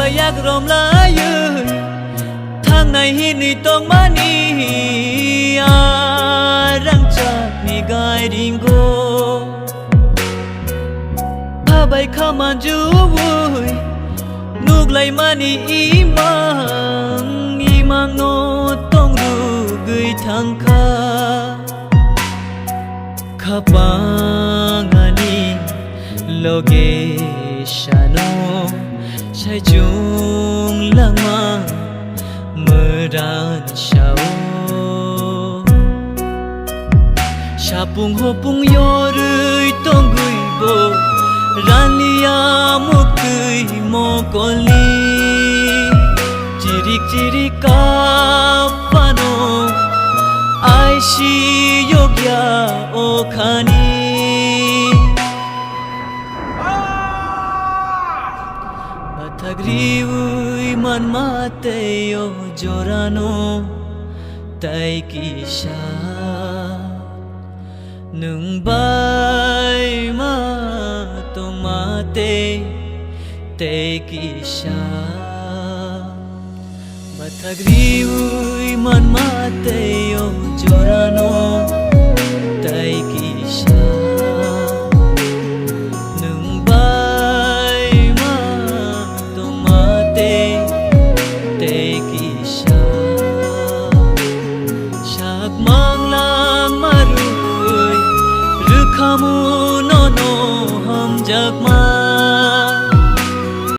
yak rom la yu thang này hi ni tong mani rang cha ni gai ding go pha bai khaman ju vui nuk lai mani imang no tong ru gui thang kha khapangani loge shano chai chung lama meran shao shapung hopung yorui tong gui bo rania mukui mokoli chirik ka pano ai shi yogya okhani Thagriui man mate yo jorano tai kisha nung bai ma to mate te kisha Thagriui man mate yo jorano tai kisha Kamu no no ham jak ma